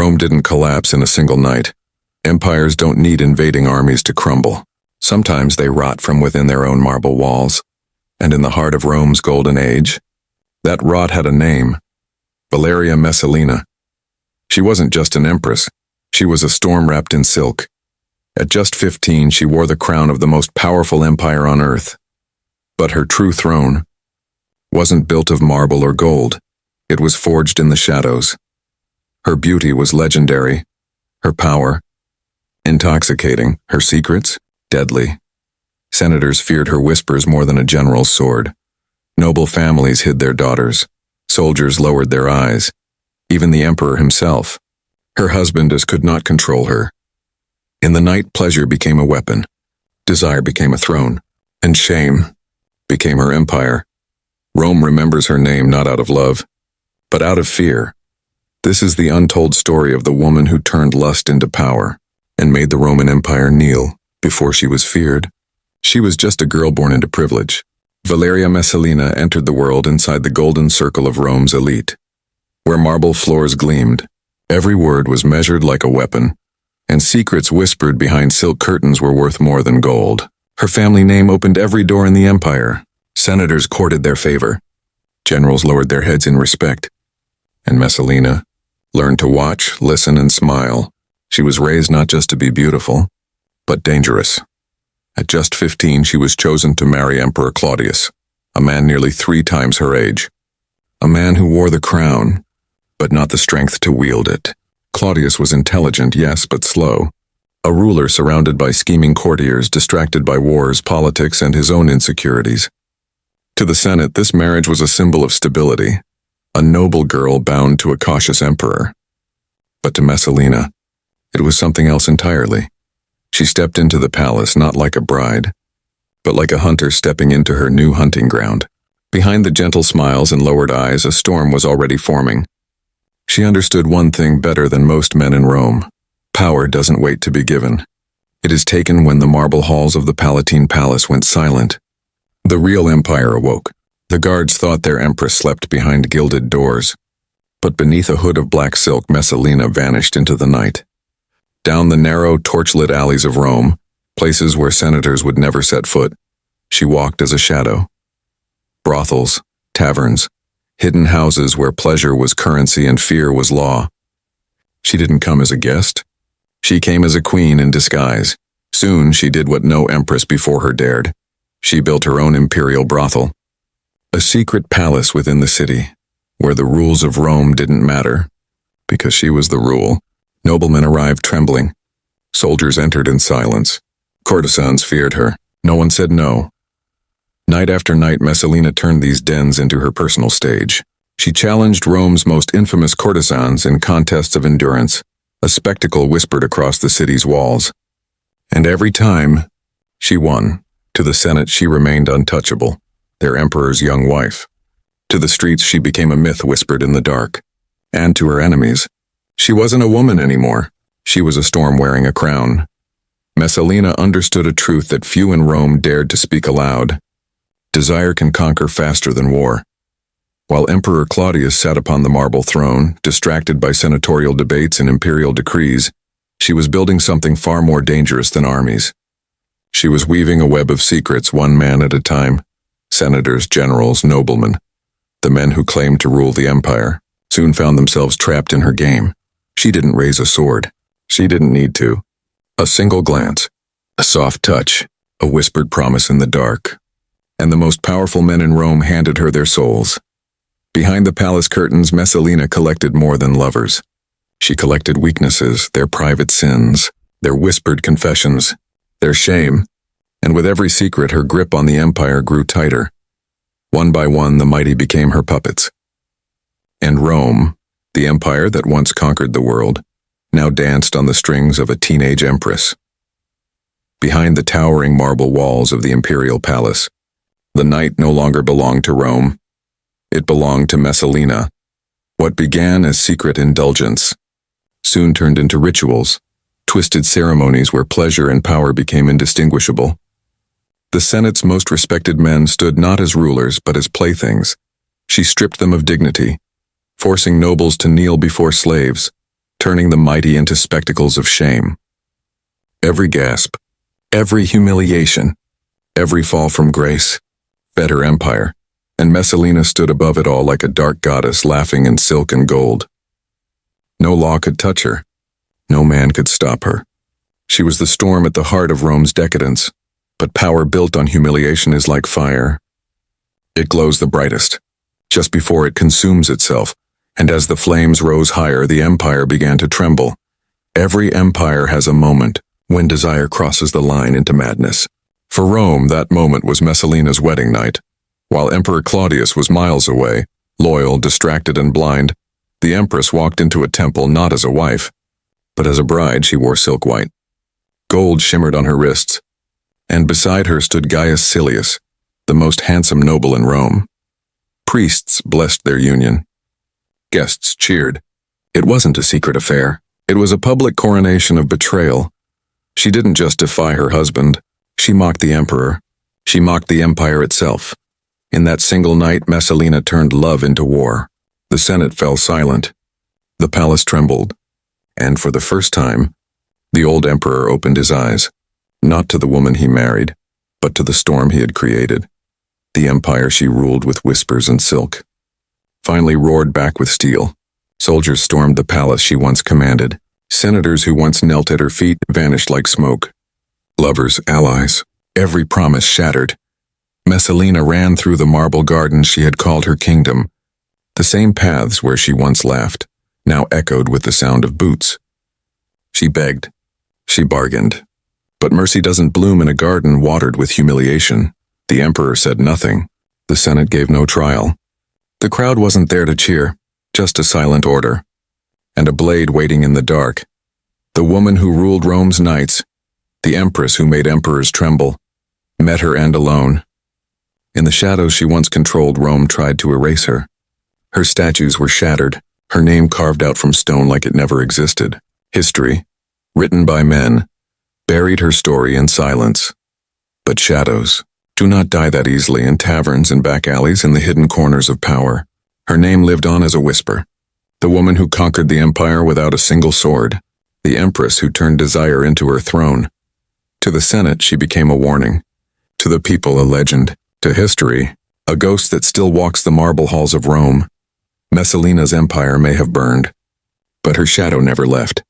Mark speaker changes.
Speaker 1: Rome didn't collapse in a single night. Empires don't need invading armies to crumble. Sometimes they rot from within their own marble walls. And in the heart of Rome's golden age, that rot had a name: Valeria Messalina. She wasn't just an empress. She was a storm wrapped in silk. At just 15, she wore the crown of the most powerful empire on earth. But her true throne wasn't built of marble or gold. It was forged in the shadows. Her beauty was legendary. Her power intoxicating. Her secrets deadly. Senators feared her whispers more than a general's sword. Noble families hid their daughters. Soldiers lowered their eyes. Even the emperor himself. Her husband could not control her. In the night, pleasure became a weapon. Desire became a throne. And shame became her empire. Rome remembers her name not out of love, but out of fear. This is the untold story of the woman who turned lust into power and made the Roman Empire kneel before she was feared. She was just a girl born into privilege. Valeria Messalina entered the world inside the golden circle of Rome's elite, where marble floors gleamed. Every word was measured like a weapon, and secrets whispered behind silk curtains were worth more than gold. Her family name opened every door in the empire. Senators courted their favor. Generals lowered their heads in respect. And Messalina learned to watch, listen, and smile. She was raised not just to be beautiful, but dangerous. At just 15, she was chosen to marry Emperor Claudius, a man nearly 3 times her age. A man who wore the crown, but not the strength to wield it. Claudius was intelligent, yes, but slow. A ruler surrounded by scheming courtiers, distracted by wars, politics, and his own insecurities. To the Senate, this marriage was a symbol of stability, a noble girl bound to a cautious emperor. But to Messalina, it was something else entirely. She stepped into the palace not like a bride, but like a hunter stepping into her new hunting ground. Behind the gentle smiles and lowered eyes, a storm was already forming. She understood one thing better than most men in Rome. Power doesn't wait to be given. It is taken when the marble halls of the Palatine Palace went silent. The real empire awoke. The guards thought their empress slept behind gilded doors. But beneath a hood of black silk, Messalina vanished into the night. Down the narrow, torchlit alleys of Rome, places where senators would never set foot, she walked as a shadow. Brothels, taverns, hidden houses where pleasure was currency and fear was law. She didn't come as a guest. She came as a queen in disguise. Soon she did what no empress before her dared. She built her own imperial brothel. A secret palace within the city, where the rules of Rome didn't matter, because she was the rule. Noblemen arrived trembling. Soldiers entered in silence. Courtesans feared her. No one said no. Night after night, Messalina turned these dens into her personal stage. She challenged Rome's most infamous courtesans in contests of endurance, a spectacle whispered across the city's walls. And every time, she won. To the Senate, she remained untouchable, their emperor's young wife. To the streets, she became a myth whispered in the dark. And to her enemies, she wasn't a woman anymore. She was a storm wearing a crown. Messalina understood a truth that few in Rome dared to speak aloud. Desire can conquer faster than war. While Emperor Claudius sat upon the marble throne, distracted by senatorial debates and imperial decrees, she was building something far more dangerous than armies. She was weaving a web of secrets, one man at a time. Senators, generals, noblemen. The men who claimed to rule the empire soon found themselves trapped in her game. She didn't raise a sword. She didn't need to. A single glance, a soft touch, a whispered promise in the dark. And the most powerful men in Rome handed her their souls. Behind the palace curtains, Messalina collected more than lovers. She collected weaknesses, their private sins, their whispered confessions, their shame. And with every secret, her grip on the empire grew tighter. One by one, the mighty became her puppets. And Rome, the empire that once conquered the world, now danced on the strings of a teenage empress. Behind the towering marble walls of the imperial palace, the night no longer belonged to Rome. It belonged to Messalina. What began as secret indulgence soon turned into rituals, twisted ceremonies where pleasure and power became indistinguishable. The Senate's most respected men stood not as rulers but as playthings. She stripped them of dignity, forcing nobles to kneel before slaves, turning the mighty into spectacles of shame. Every gasp, every humiliation, every fall from grace fed her empire, and Messalina stood above it all like a dark goddess laughing in silk and gold. No law could touch her. No man could stop her. She was the storm at the heart of Rome's decadence, but power built on humiliation is like fire. It glows the brightest, just before it consumes itself, and as the flames rose higher, the empire began to tremble. Every empire has a moment when desire crosses the line into madness. For Rome, that moment was Messalina's wedding night. While Emperor Claudius was miles away, loyal, distracted, and blind, the Empress walked into a temple not as a wife, but as a bride. She wore silk white. Gold shimmered on her wrists, and beside her stood Gaius Silius, the most handsome noble in Rome. Priests blessed their union. Guests cheered. It wasn't a secret affair. It was a public coronation of betrayal. She didn't just defy her husband. She mocked the emperor. She mocked the empire itself. In that single night, Messalina turned love into war. The Senate fell silent. The palace trembled. And for the first time, the old emperor opened his eyes, not to the woman he married, but to the storm he had created. The empire she ruled with whispers and silk finally roared back with steel. Soldiers stormed the palace she once commanded. Senators who once knelt at her feet vanished like smoke. Lovers, allies, every promise shattered. Messalina ran through the marble gardens she had called her kingdom. The same paths where she once laughed now echoed with the sound of boots. She begged. She bargained. But mercy doesn't bloom in a garden watered with humiliation. The emperor said nothing. The Senate gave no trial. The crowd wasn't there to cheer, just a silent order. And a blade waiting in the dark. The woman who ruled Rome's knights, the empress who made emperors tremble, met her end alone. In the shadows she once controlled, Rome tried to erase her. Her statues were shattered, her name carved out from stone like it never existed. History, written by men, buried her story in silence. But shadows do not die that easily in taverns and back alleys in the hidden corners of power. Her name lived on as a whisper. The woman who conquered the empire without a single sword. The empress who turned desire into her throne. To the Senate, she became a warning. To the people, a legend. To history, a ghost that still walks the marble halls of Rome. Messalina's empire may have burned, but her shadow never left.